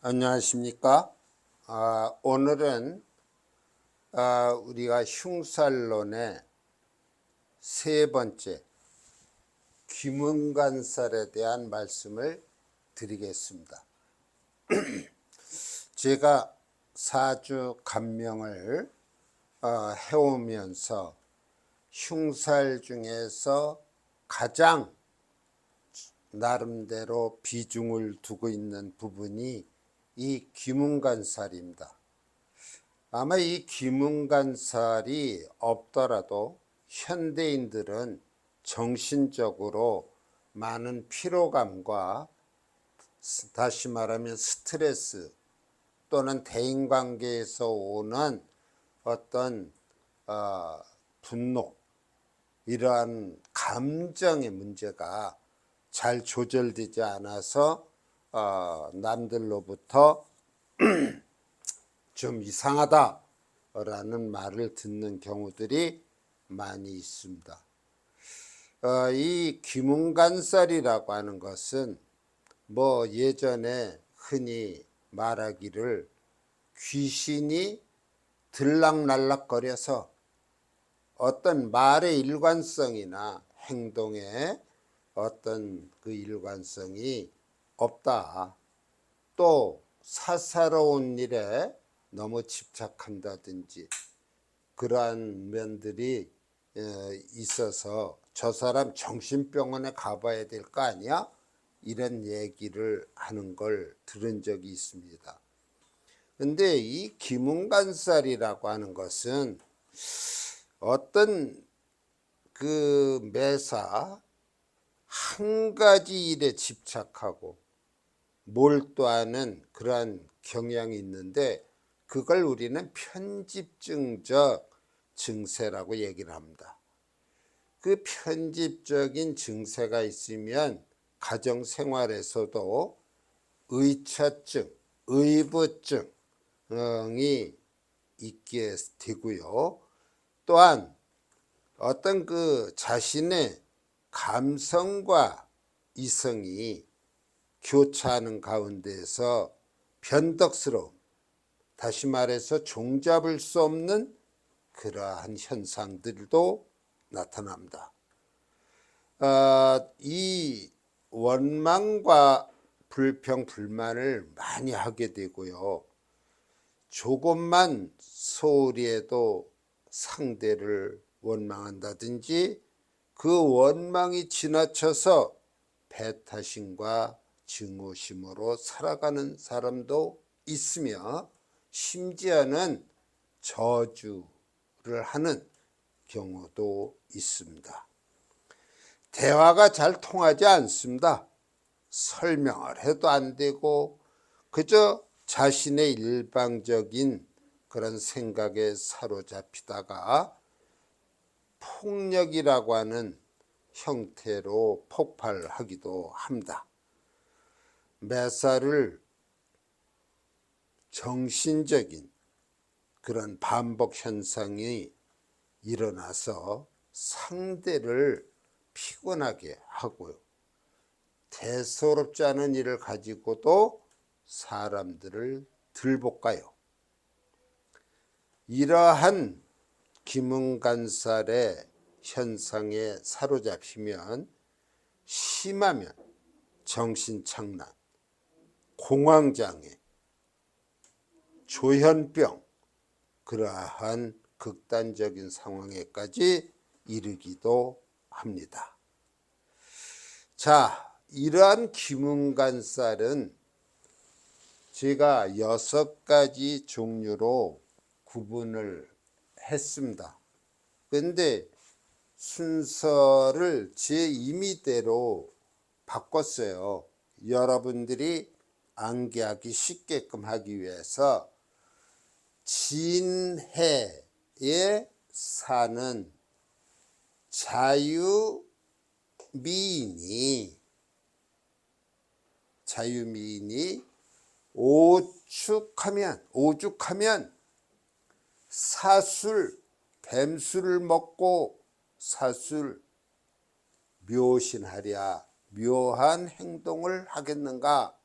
안녕하십니까? 오늘은 우리가 흉살론의 세 번째 귀문관살에 대한 말씀을 드리겠습니다. 제가 사주 감명을 해오면서 흉살 중에서 가장 나름대로 비중을 두고 있는 부분이 이 귀문관살입니다. 아마 이 귀문관살이 없더라도 현대인들은 정신적으로 많은 피로감과 다시 말하면 스트레스 또는 대인관계에서 오는 어떤 분노, 이러한 감정의 문제가 잘 조절되지 않아서 남들로부터 좀 이상하다라는 말을 듣는 경우들이 많이 있습니다. 이 귀문관살이라고 하는 것은 예전에 흔히 말하기를 귀신이 들락날락거려서 어떤 말의 일관성이나 행동에 어떤 그 일관성이 없다. 또 사사로운 일에 너무 집착한다든지 그러한 면들이 있어서 저 사람 정신병원에 가봐야 될 거 아니야? 이런 얘기를 하는 걸 들은 적이 있습니다. 근데 이 귀문관살이라고 하는 것은 어떤 그 매사 한 가지 일에 집착하고 몰두하는 그러한 경향이 있는데 그걸 우리는 편집증적 증세라고 얘기를 합니다. 그 편집적인 증세가 있으면 가정생활에서도 의처증, 의부증이 있게 되고요. 또한 어떤 그 자신의 감성과 이성이 교차하는 가운데에서 변덕스러움, 다시 말해서 종잡을 수 없는 그러한 현상들도 나타납니다. 이 원망과 불평, 불만을 많이 하게 되고요. 조금만 소홀히 해도 상대를 원망한다든지 그 원망이 지나쳐서 배타심과 증오심으로 살아가는 사람도 있으며 심지어는 저주를 하는 경우도 있습니다. 대화가 잘 통하지 않습니다. 설명을 해도 안 되고 그저 자신의 일방적인 그런 생각에 사로잡히다가 폭력이라고 하는 형태로 폭발하기도 합니다. 매사를 정신적인 그런 반복 현상이 일어나서 상대를 피곤하게 하고요. 대수롭지 않은 일을 가지고도 사람들을 들볶아요. 이러한 귀문관살의 현상에 사로잡히면 심하면 정신착란, 공황장애, 조현병, 그러한 극단적인 상황에까지 이르기도 합니다. 자, 이러한 귀문관살은 제가 6가지 종류로 구분을 했습니다. 근데 순서를 제 임의대로 바꿨어요. 여러분들이 암기하기 쉽게끔 하기 위해서 진해에 사는 자유미인이 오죽하면 사술, 뱀술을 먹고 사술 묘신하랴 묘한 행동을 하겠는가?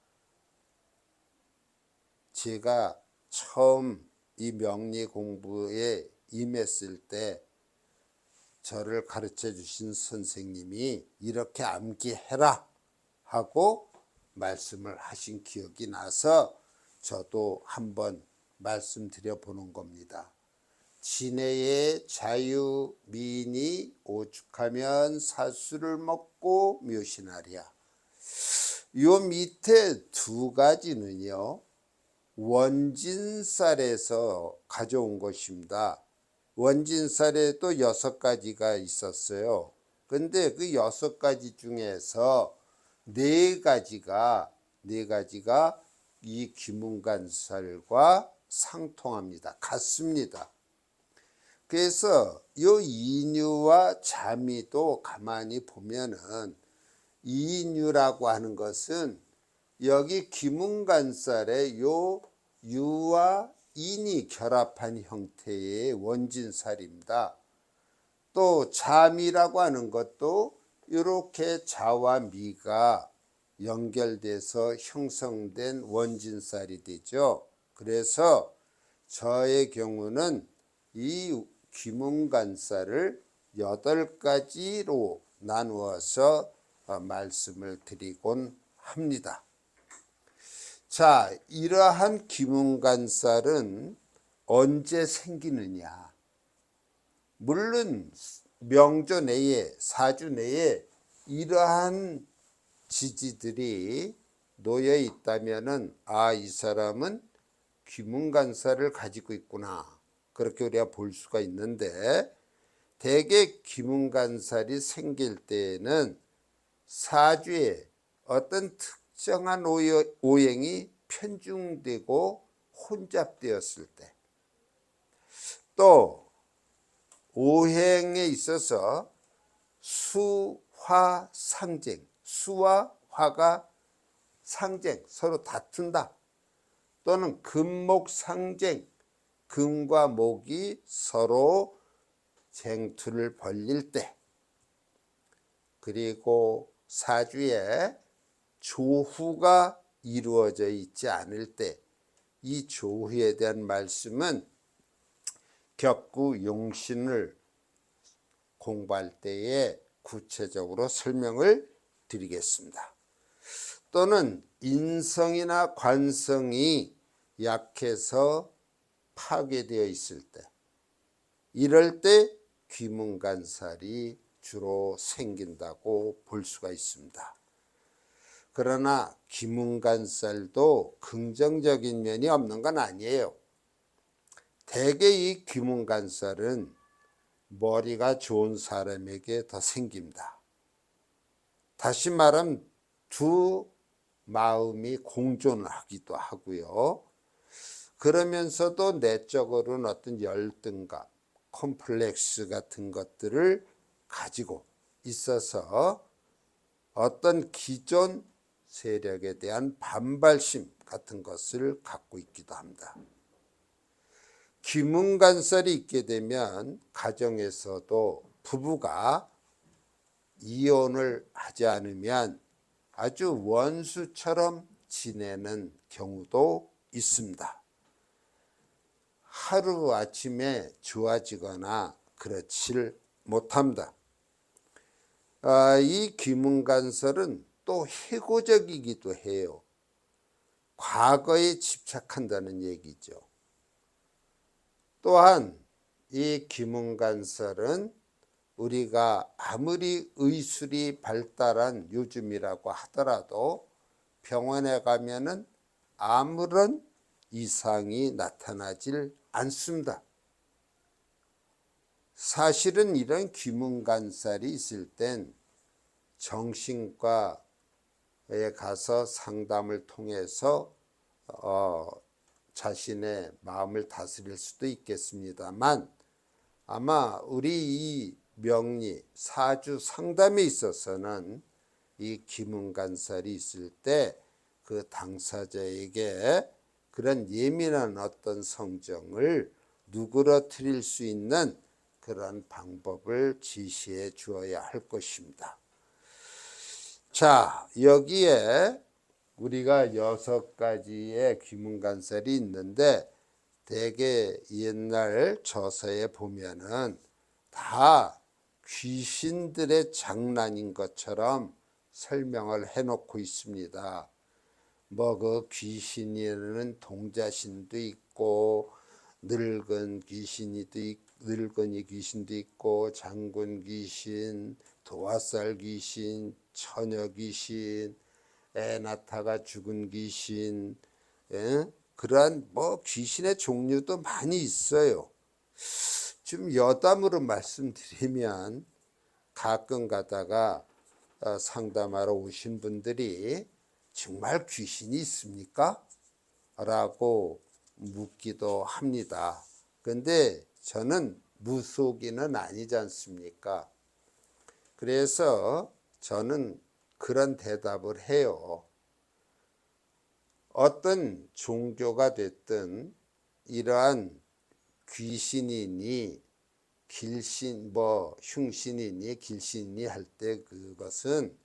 제가 처음 이 명리 공부에 임했을 때 저를 가르쳐 주신 선생님이 이렇게 암기해라 하고 말씀을 하신 기억이 나서 저도 한번 말씀드려 보는 겁니다. 진해의 자유 미인이 오죽하면 사수를 먹고 묘신하랴. 요 밑에 두 가지는요, 원진살에서 가져온 것입니다. 원진살에도 6가지가 있었어요. 근데 그 6가지 중에서 네 가지가 이 귀문관살과 상통합니다. 같습니다. 그래서 요 이뉴와 자미도 가만히 보면은, 이뉴라고 하는 것은 여기 귀문관살에 요 유와 인이 결합한 형태의 원진살입니다. 또 자미라고 하는 것도 이렇게 자와 미가 연결돼서 형성된 원진살이 되죠. 그래서 저의 경우는 이 귀문관살을 8가지로 나누어서 말씀을 드리곤 합니다. 자, 이러한 귀문관살은 언제 생기느냐? 물론 명조 내에, 사주 내에 이러한 지지들이 놓여 있다면은, 아, 이 사람은 귀문관살을 가지고 있구나, 그렇게 우리가 볼 수가 있는데, 대개 귀문관살이 생길 때에는 사주에 어떤 특정한 오행이 편중되고 혼잡되었을 때, 또 오행에 있어서 수화 상쟁, 수와 화가 상쟁, 서로 다툰다, 또는 금목 상쟁, 금과 목이 서로 쟁투를 벌일 때, 그리고 사주에 조후가 이루어져 있지 않을 때, 이 조후에 대한 말씀은 격구 용신을 공부할 때에 구체적으로 설명을 드리겠습니다. 또는 인성이나 관성이 약해서 파괴되어 있을 때, 이럴 때 귀문관살이 주로 생긴다고 볼 수가 있습니다. 그러나 귀문관살도 긍정적인 면이 없는 건 아니에요. 대개 이 귀문관살은 머리가 좋은 사람에게 더 생깁니다. 다시 말하면 두 마음이 공존하기도 하고요. 그러면서도 내적으로는 어떤 열등감, 콤플렉스 같은 것들을 가지고 있어서 어떤 기존 세력에 대한 반발심 같은 것을 갖고 있기도 합니다. 귀문관살이 있게 되면 가정에서도 부부가 이혼을 하지 않으면 아주 원수처럼 지내는 경우도 있습니다. 하루아침에 좋아지거나 그렇지를 못합니다. 이 귀문관살은 또 해고적이기도 해요. 과거에 집착한다는 얘기죠. 또한 이 귀문관살은 우리가 아무리 의술이 발달한 요즘이라고 하더라도 병원에 가면은 아무런 이상이 나타나질 않습니다. 사실은 이런 귀문관살이 있을 땐 정신과에 가서 상담을 통해서 자신의 마음을 다스릴 수도 있겠습니다만, 아마 우리 이 명리 사주 상담에 있어서는 이 귀문관살이 있을 때 그 당사자에게 그런 예민한 어떤 성정을 누그러뜨릴 수 있는 그런 방법을 지시해 주어야 할 것입니다. 자, 여기에 우리가 6가지의 귀문간살이 있는데 대개 옛날 저서에 보면은 다 귀신들의 장난인 것처럼 설명을 해놓고 있습니다. 뭐 그 귀신이라는 동자신도 있고 늙은이 귀신도 있고 장군 귀신, 도화살 귀신, 처녀 귀신, 애 낳다가 죽은 귀신, 그러한 뭐 귀신의 종류도 많이 있어요. 좀 여담으로 말씀드리면 가끔 가다가 상담하러 오신 분들이 정말 귀신이 있습니까? 라고 묻기도 합니다. 근데 저는 무속인은 아니지 않습니까? 그래서 저는 그런 대답을 해요. 어떤 종교가 됐든 이러한 귀신이니 길신 흉신이니 길신이니 할 때 그것은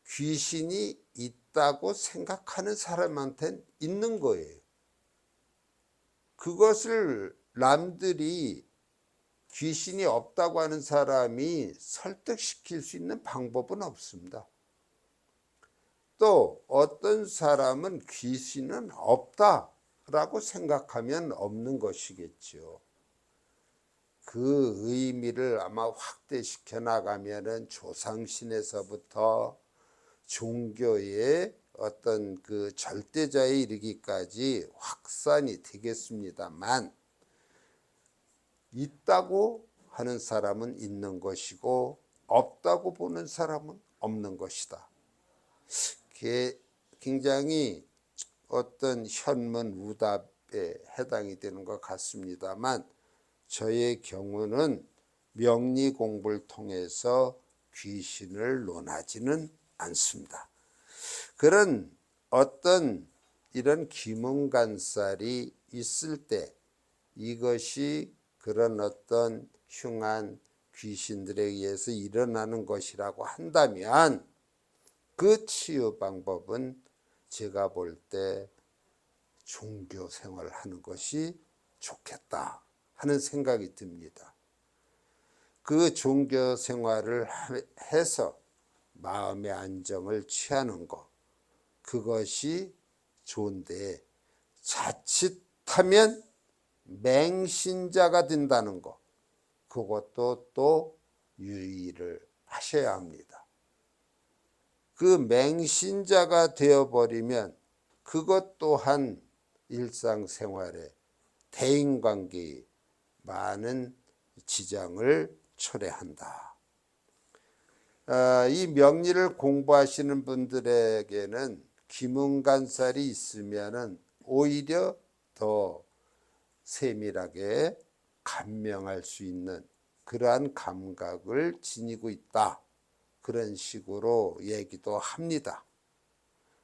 귀신이 있다고 생각하는 사람한테는 있는 거예요. 그것을 남들이 귀신이 없다고 하는 사람이 설득시킬 수 있는 방법은 없습니다. 또 어떤 사람은 귀신은 없다라고 생각하면 없는 것이겠죠. 그 의미를 아마 확대시켜 나가면은 조상신에서부터 종교의 어떤 그 절대자에 이르기까지 확산이 되겠습니다만, 있다고 하는 사람은 있는 것이고 없다고 보는 사람은 없는 것이다. 굉장히 어떤 현문 우답에 해당이 되는 것 같습니다만, 저의 경우는 명리 공부를 통해서 귀신을 논하지는 않습니다. 그런 어떤 이런 귀문간살이 있을 때 이것이 그런 어떤 흉한 귀신들에 의해서 일어나는 것이라고 한다면 그 치유 방법은 제가 볼 때 종교 생활을 하는 것이 좋겠다 하는 생각이 듭니다. 그 종교 생활을 해서 마음의 안정을 취하는 것, 그것이 좋은데 자칫하면 맹신자가 된다는 것, 그것도 또 유의를 하셔야 합니다. 그 맹신자가 되어버리면 그것 또한 일상생활에 대인관계에 많은 지장을 초래한다. 이 명리를 공부하시는 분들에게는 귀문간살이 있으면 오히려 더 세밀하게 감명할 수 있는 그러한 감각을 지니고 있다. 그런 식으로 얘기도 합니다.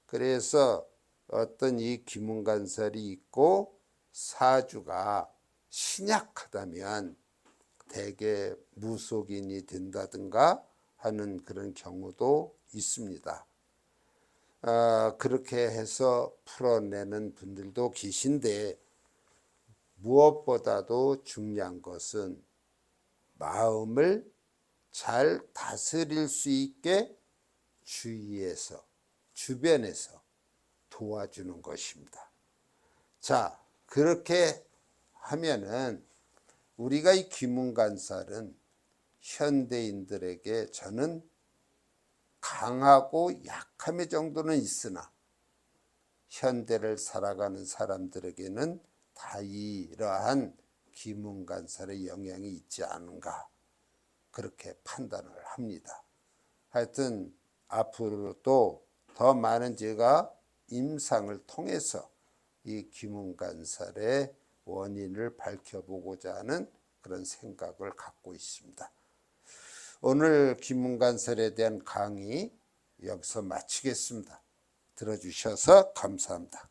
그래서 어떤 이 귀문간살이 있고 사주가 신약하다면 대개 무속인이 된다든가 하는 그런 경우도 있습니다. 그렇게 해서 풀어내는 분들도 계신데, 무엇보다도 중요한 것은 마음을 잘 다스릴 수 있게 주위에서, 주변에서 도와주는 것입니다. 자, 그렇게 하면은 우리가 이 귀문간살은 현대인들에게 저는 강하고 약함의 정도는 있으나 현대를 살아가는 사람들에게는 다 이러한 귀문간살의 영향이 있지 않은가, 그렇게 판단을 합니다. 하여튼 앞으로도 더 많은 제가 임상을 통해서 이 귀문간살의 원인을 밝혀보고자 하는 그런 생각을 갖고 있습니다. 오늘 귀문간살에 대한 강의 여기서 마치겠습니다. 들어주셔서 감사합니다.